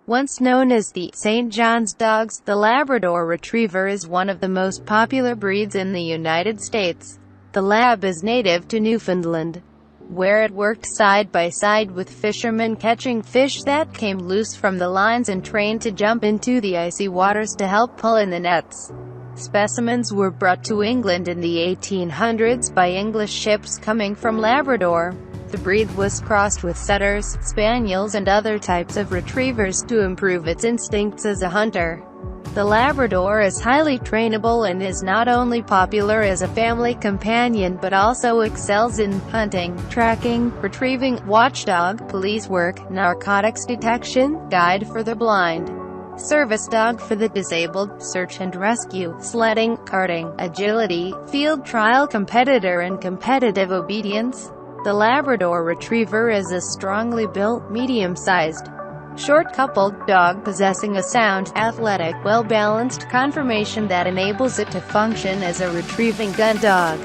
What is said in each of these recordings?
Once known as the St. John's dogs, the Labrador Retriever is one of the most popular breeds in the United States. The Lab is native to Newfoundland, where it worked side by side with fishermen catching fish that came loose from the lines and trained to jump into the icy waters to help pull in the nets. Specimens were brought to England in the 1800s by English ships coming from Labrador. The breed was crossed with setters, spaniels and other types of retrievers to improve its instincts as a hunter. The Labrador is highly trainable and is not only popular as a family companion but also excels in hunting, tracking, retrieving, watchdog, police work, narcotics detection, guide for the blind, service dog for the disabled, search and rescue, sledding, karting, agility, field trial competitor and competitive obedience. The Labrador Retriever is a strongly built, medium-sized, short-coupled dog possessing a sound, athletic, well-balanced conformation that enables it to function as a retrieving gun dog.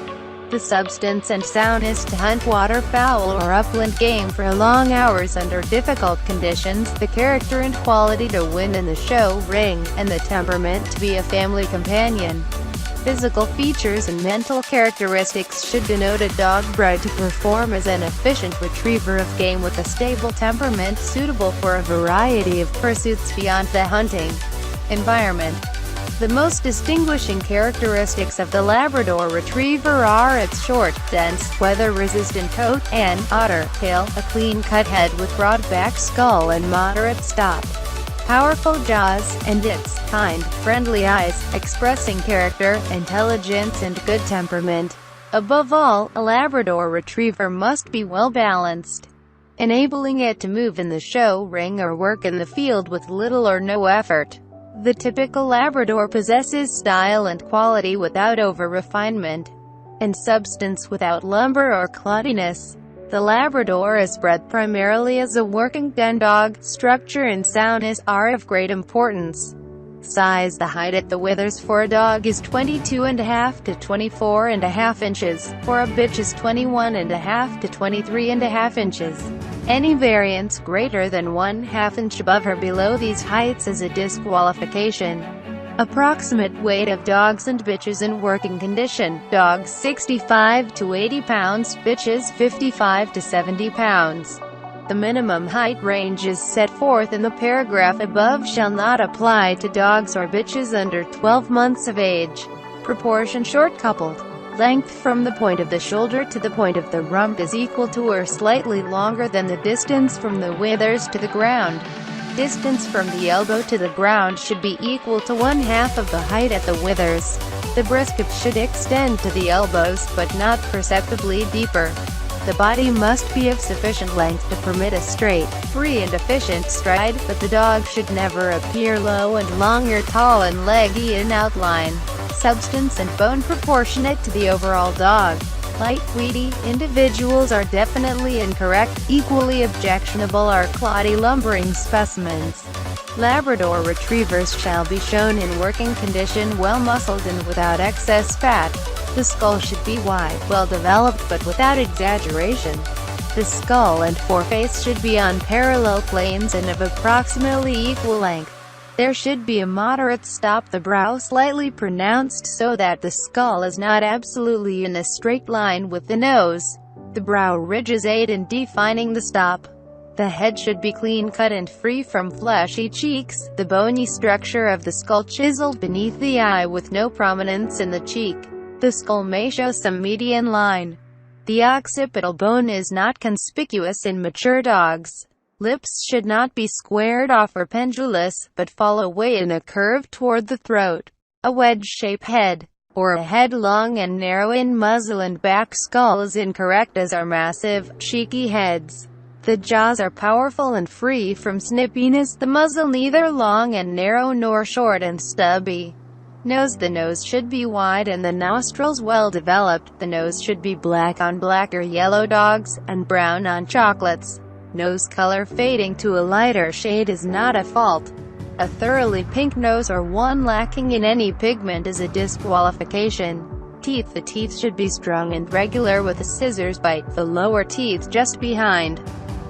The substance and soundness to hunt waterfowl or upland game for long hours under difficult conditions, the character and quality to win in the show ring, and the temperament to be a family companion. Physical features and mental characteristics should denote a dog bred to perform as an efficient retriever of game with a stable temperament suitable for a variety of pursuits beyond the hunting environment. The most distinguishing characteristics of the Labrador Retriever are its short, dense, weather-resistant coat, and otter tail, a clean-cut head with broad-back skull and moderate stop, powerful jaws, and its kind, friendly eyes, expressing character, intelligence and good temperament. Above all, a Labrador Retriever must be well-balanced, enabling it to move in the show ring or work in the field with little or no effort. The typical Labrador possesses style and quality without over-refinement, and substance without lumber or cloddiness. The Labrador is bred primarily as a working gun dog. Structure and soundness are of great importance. Size: the height at the withers for a dog is 22.5 to 24.5 inches, for a bitch is 21.5 to 23.5 inches. Any variance greater than 1/2 inch above or below these heights is a disqualification. Approximate weight of dogs and bitches in working condition: dogs 65 to 80 pounds, bitches 55 to 70 pounds. The minimum height ranges set forth in the paragraph above shall not apply to dogs or bitches under 12 months of age. Proportion: short-coupled. Length from the point of the shoulder to the point of the rump is equal to or slightly longer than the distance from the withers to the ground. Distance from the elbow to the ground should be equal to 1/2 of the height at the withers. The brisket should extend to the elbows, but not perceptibly deeper. The body must be of sufficient length to permit a straight, free and efficient stride, but the dog should never appear low and long or tall and leggy in outline. Substance and bone proportionate to the overall dog. Light, weedy individuals are definitely incorrect. Equally objectionable are cloddy, lumbering specimens. Labrador Retrievers shall be shown in working condition well-muscled and without excess fat. The skull should be wide, well-developed but without exaggeration. The skull and foreface should be on parallel planes and of approximately equal length. There should be a moderate stop, the brow slightly pronounced so that the skull is not absolutely in a straight line with the nose. The brow ridges aid in defining the stop. The head should be clean-cut and free from fleshy cheeks, the bony structure of the skull chiseled beneath the eye with no prominence in the cheek. The skull may show some median line. The occipital bone is not conspicuous in mature dogs. Lips should not be squared off or pendulous, but fall away in a curve toward the throat. A wedge-shaped head, or a head long and narrow in muzzle and back skull is incorrect, as are massive, cheeky heads. The jaws are powerful and free from snippiness, the muzzle neither long and narrow nor short and stubby. Nose: the nose should be wide and the nostrils well developed. The nose should be black on black or yellow dogs, and brown on chocolates. Nose color fading to a lighter shade is not a fault. A thoroughly pink nose or one lacking in any pigment is a disqualification. Teeth: the teeth should be strong and regular with a scissors bite, the lower teeth just behind,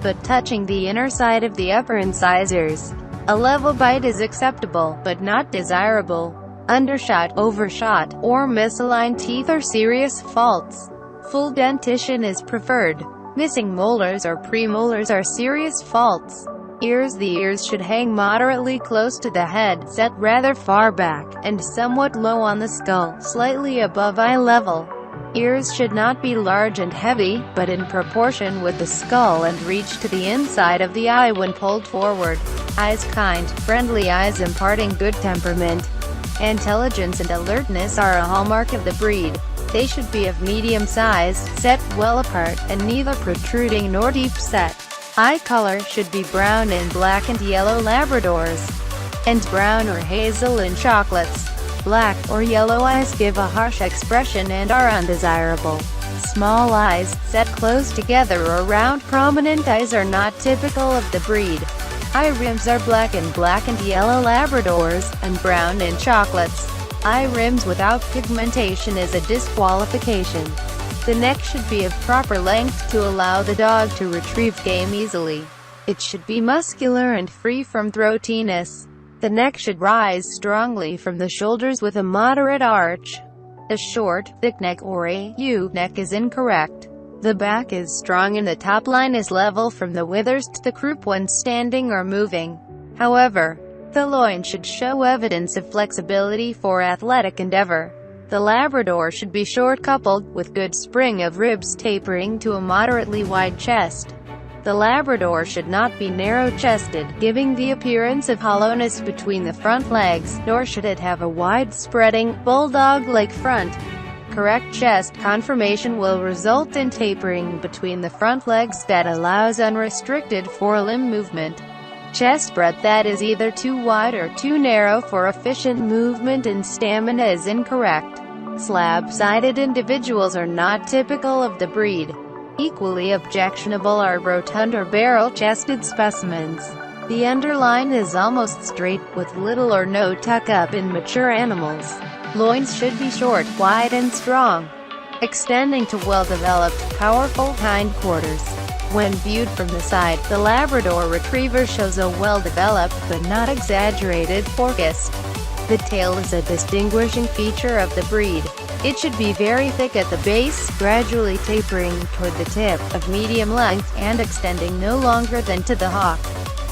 but touching the inner side of the upper incisors. A level bite is acceptable, but not desirable. Undershot, overshot, or misaligned teeth are serious faults. Full dentition is preferred. Missing molars or premolars are serious faults. Ears: the ears should hang moderately close to the head, set rather far back, and somewhat low on the skull, slightly above eye level. Ears should not be large and heavy, but in proportion with the skull and reach to the inside of the eye when pulled forward. Eyes: kind, friendly eyes imparting good temperament. Intelligence and alertness are a hallmark of the breed. They should be of medium size, set well apart, and neither protruding nor deep set. Eye color should be brown in black and yellow Labradors, and brown or hazel in chocolates. Black or yellow eyes give a harsh expression and are undesirable. Small eyes, set close together or round prominent eyes are not typical of the breed. Eye rims are black and yellow Labradors, and brown in chocolates. Eye rims without pigmentation is a disqualification. The neck should be of proper length to allow the dog to retrieve game easily. It should be muscular and free from throatiness. The neck should rise strongly from the shoulders with a moderate arch. A short, thick neck or a U-neck is incorrect. The back is strong and the top line is level from the withers to the croup when standing or moving. However, the loin should show evidence of flexibility for athletic endeavor. The Labrador should be short coupled with good spring of ribs tapering to a moderately wide chest. The Labrador should not be narrow-chested, giving the appearance of hollowness between the front legs, nor should it have a wide-spreading, bulldog-like front. Correct chest conformation will result in tapering between the front legs that allows unrestricted forelimb movement. Chest breadth that is either too wide or too narrow for efficient movement and stamina is incorrect. Slab-sided individuals are not typical of the breed. Equally objectionable are rotund or barrel-chested specimens. The underline is almost straight, with little or no tuck-up in mature animals. Loins should be short, wide and strong, extending to well-developed, powerful hindquarters. When viewed from the side, the Labrador Retriever shows a well-developed, but not exaggerated, forkist. The tail is a distinguishing feature of the breed. It should be very thick at the base, gradually tapering toward the tip, of medium length, and extending no longer than to the hock.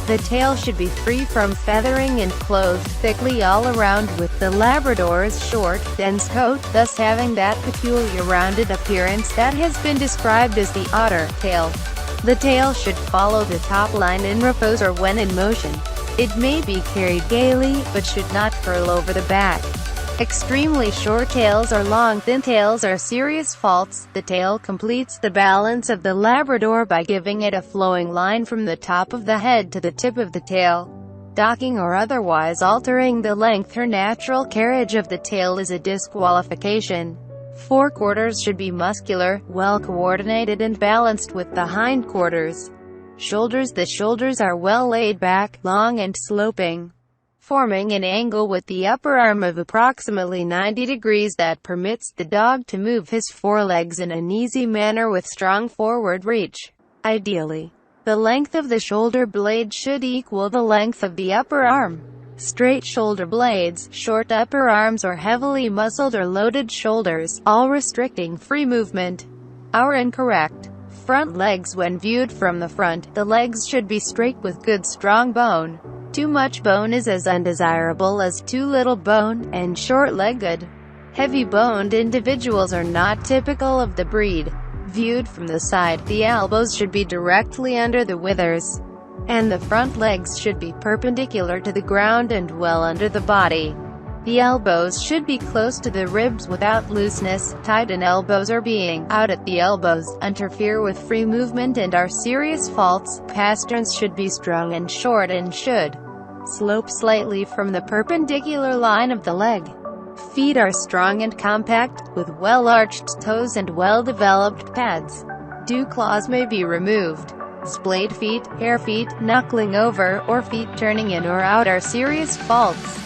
The tail should be free from feathering and clothed thickly all around with the Labrador's short, dense coat, thus having that peculiar rounded appearance that has been described as the otter tail. The tail should follow the top line in repose or when in motion. It may be carried gaily, but should not curl over the back. Extremely short tails or long thin tails are serious faults. The tail completes the balance of the Labrador by giving it a flowing line from the top of the head to the tip of the tail. Docking or otherwise altering the length or natural carriage of the tail is a disqualification. Forequarters should be muscular, well coordinated and balanced with the hindquarters. Shoulders: the shoulders are well laid back, long and sloping, forming an angle with the upper arm of approximately 90 degrees that permits the dog to move his forelegs in an easy manner with strong forward reach. Ideally, the length of the shoulder blade should equal the length of the upper arm. Straight shoulder blades, short upper arms or heavily muscled or loaded shoulders, all restricting free movement, are incorrect. Front legs: when viewed from the front, the legs should be straight with good strong bone. Too much bone is as undesirable as too little bone, and short-legged, heavy-boned individuals are not typical of the breed. Viewed from the side, the elbows should be directly under the withers, and the front legs should be perpendicular to the ground and well under the body. The elbows should be close to the ribs without looseness, tight-in elbows or being out at the elbows, interfere with free movement and are serious faults. Pasterns should be strong and short and should slope slightly from the perpendicular line of the leg. Feet are strong and compact, with well-arched toes and well-developed pads. Dew claws may be removed. Splayed feet, hare feet, knuckling over, or feet turning in or out are serious faults.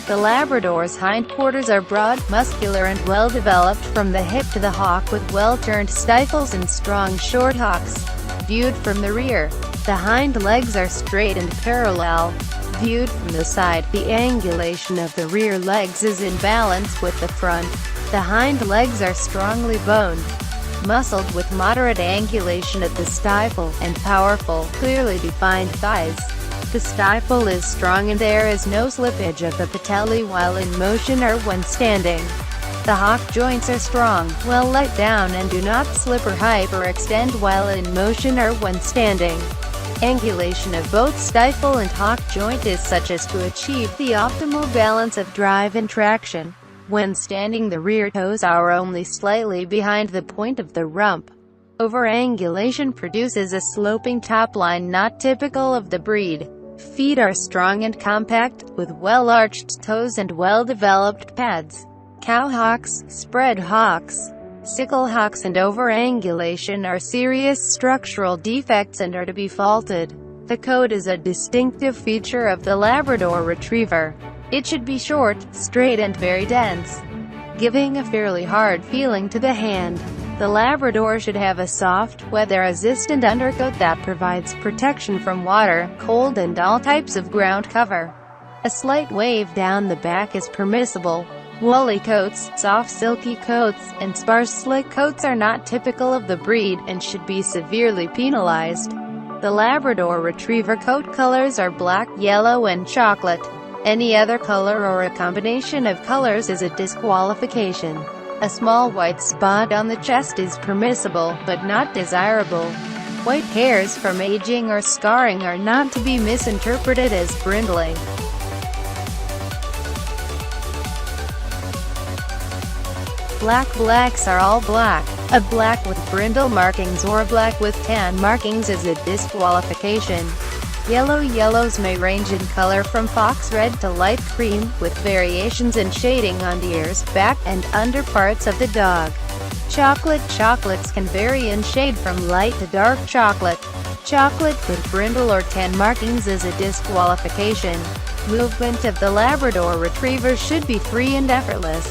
The Labrador's hindquarters are broad, muscular and well-developed from the hip to the hock with well-turned stifles and strong short hocks. Viewed from the rear, the hind legs are straight and parallel. viewed from the side, the angulation of the rear legs is in balance with the front. The hind legs are strongly boned, muscled with moderate angulation at the stifle, and powerful, clearly defined thighs. The stifle is strong and there is no slippage of the patellae while in motion or when standing. The hock joints are strong, well let down and do not slip or hyperextend while in motion or when standing. Angulation of both stifle and hock joint is such as to achieve the optimal balance of drive and traction. When standing, the rear toes are only slightly behind the point of the rump. Overangulation produces a sloping top line not typical of the breed. Feet are strong and compact, with well-arched toes and well-developed pads. Cow hocks, spread hocks, sickle hocks and overangulation are serious structural defects and are to be faulted. The coat is a distinctive feature of the Labrador Retriever. It should be short, straight and very dense, giving a fairly hard feeling to the hand. The Labrador should have a soft, weather-resistant undercoat that provides protection from water, cold and all types of ground cover. A slight wave down the back is permissible. Woolly coats, soft silky coats, and sparse slick coats are not typical of the breed, and should be severely penalized. The Labrador Retriever coat colors are black, yellow and chocolate. Any other color or a combination of colors is a disqualification. A small white spot on the chest is permissible, but not desirable. White hairs from aging or scarring are not to be misinterpreted as brindling. Blacks are all black. A black with brindle markings or a black with tan markings is a disqualification. Yellows may range in color from fox red to light cream, with variations in shading on the ears, back, and underparts of the dog. Chocolates can vary in shade from light to dark chocolate. Chocolate with brindle or tan markings is a disqualification. Movement of the Labrador Retriever should be free and effortless.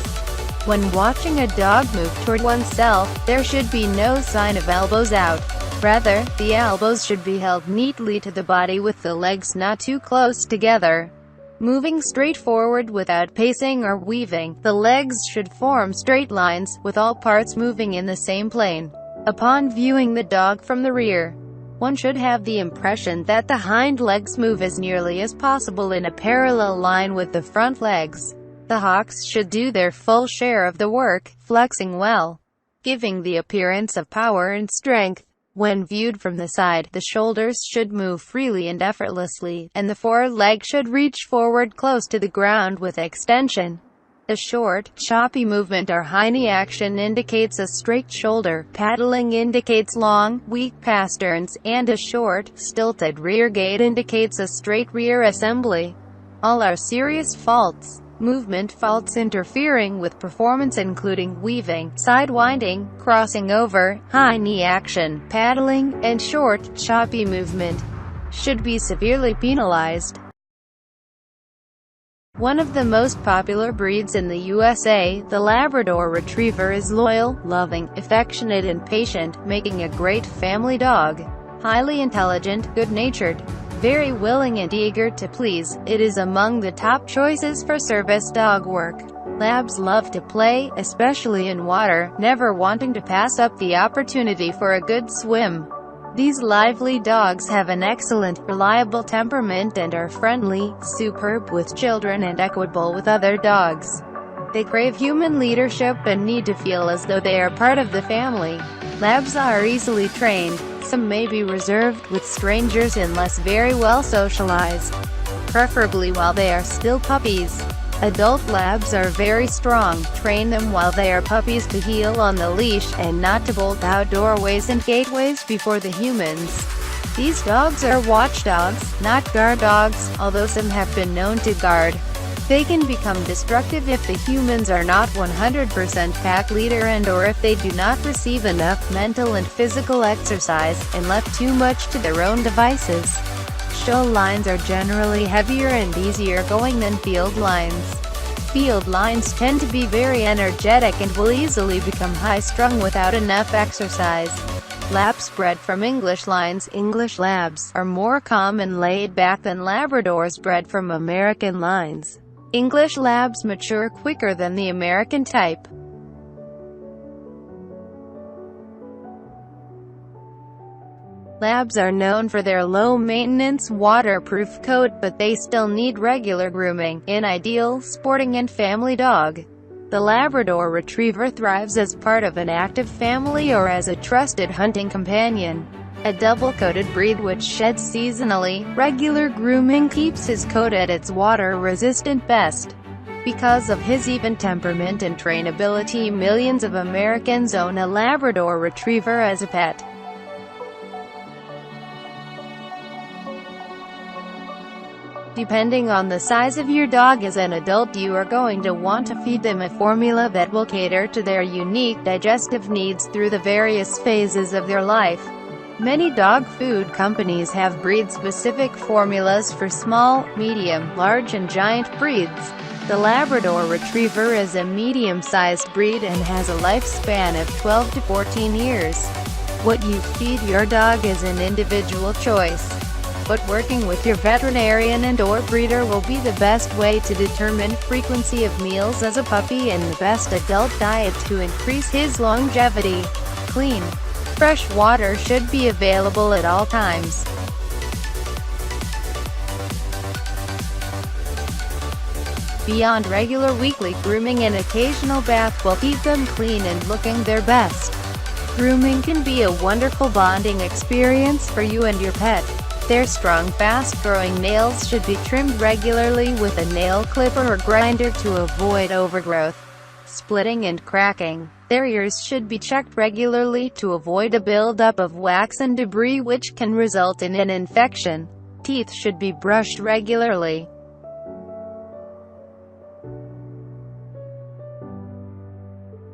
When watching a dog move toward oneself, there should be no sign of elbows out. Rather, the elbows should be held neatly to the body with the legs not too close together. Moving straight forward without pacing or weaving, the legs should form straight lines, with all parts moving in the same plane. Upon viewing the dog from the rear, one should have the impression that the hind legs move as nearly as possible in a parallel line with the front legs. The hocks should do their full share of the work, flexing well, giving the appearance of power and strength. When viewed from the side, the shoulders should move freely and effortlessly, and the foreleg should reach forward close to the ground with extension. A short, choppy movement or hiney action indicates a straight shoulder, paddling indicates long, weak pasterns, and a short, stilted rear gait indicates a straight rear assembly. All are serious faults. Movement faults interfering with performance including weaving, sidewinding, crossing over, high knee action, paddling, and short, choppy movement should be severely penalized. One of the most popular breeds in the USA, the Labrador Retriever is loyal, loving, affectionate and patient, making a great family dog. Highly intelligent, good-natured, very willing and eager to please, it is among the top choices for service dog work. Labs love to play, especially in water, never wanting to pass up the opportunity for a good swim. These lively dogs have an excellent, reliable temperament and are friendly, superb with children and equable with other dogs. They crave human leadership and need to feel as though they are part of the family. Labs are easily trained. Some may be reserved with strangers unless very well socialized, preferably while they are still puppies. Adult labs are very strong. Train them while they are puppies to heel on the leash, and not to bolt out doorways and gateways before the humans. These dogs are watchdogs, not guard dogs, although some have been known to guard. They can become destructive if the humans are not 100% pack leader and/or if they do not receive enough mental and physical exercise, and left too much to their own devices. Show lines are generally heavier and easier going than field lines. Field lines tend to be very energetic and will easily become high-strung without enough exercise. Labs bred from English lines, English Labs, are more calm and laid back than Labradors bred from American lines. English Labs mature quicker than the American type. Labs are known for their low-maintenance, waterproof coat, but they still need regular grooming, an ideal sporting and family dog. The Labrador Retriever thrives as part of an active family or as a trusted hunting companion. A double-coated breed which sheds seasonally, regular grooming keeps his coat at its water-resistant best. Because of his even temperament and trainability, millions of Americans own a Labrador Retriever as a pet. Depending on the size of your dog as an adult, you are going to want to feed them a formula that will cater to their unique digestive needs through the various phases of their life. Many dog food companies have breed-specific formulas for small, medium, large and giant breeds. The Labrador Retriever is a medium-sized breed and has a lifespan of 12 to 14 years. What you feed your dog is an individual choice, but working with your veterinarian and/or breeder will be the best way to determine frequency of meals as a puppy and the best adult diet to increase his longevity. Clean, fresh water should be available at all times. Beyond regular weekly grooming, an occasional bath will keep them clean and looking their best. Grooming can be a wonderful bonding experience for you and your pet. Their strong, fast-growing nails should be trimmed regularly with a nail clipper or grinder to avoid overgrowth, splitting and cracking. Their ears should be checked regularly to avoid a buildup of wax and debris which can result in an infection. Teeth should be brushed regularly.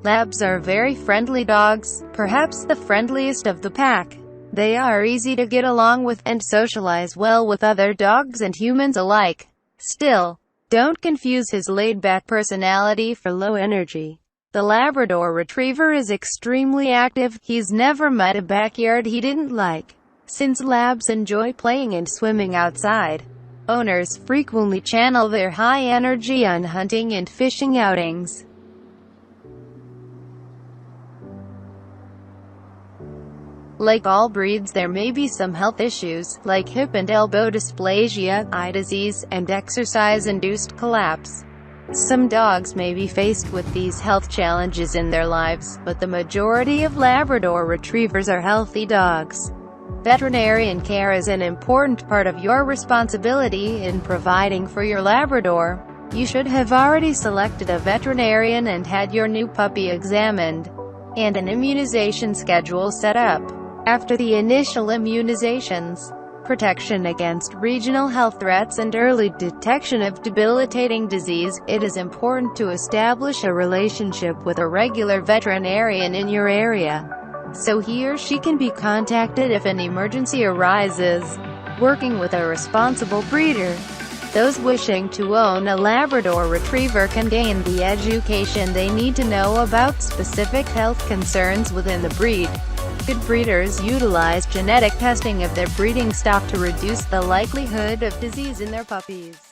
Labs are very friendly dogs, perhaps the friendliest of the pack. They are easy to get along with and socialize well with other dogs and humans alike. Still, don't confuse his laid-back personality for low energy. The Labrador Retriever is extremely active. He's never met a backyard he didn't like, since Labs enjoy playing and swimming outside. Owners frequently channel their high energy on hunting and fishing outings. Like all breeds, there may be some health issues, like hip and elbow dysplasia, eye disease, and exercise-induced collapse. Some dogs may be faced with these health challenges in their lives, but the majority of Labrador Retrievers are healthy dogs. Veterinarian care is an important part of your responsibility in providing for your Labrador. You should have already selected a veterinarian and had your new puppy examined, and an immunization schedule set up. After the initial immunizations, protection against regional health threats and early detection of debilitating disease, it is important to establish a relationship with a regular veterinarian in your area, so he or she can be contacted if an emergency arises. Working with a responsible breeder. Those wishing to own a Labrador Retriever can gain the education they need to know about specific health concerns within the breed. Good breeders utilize genetic testing of their breeding stock to reduce the likelihood of disease in their puppies.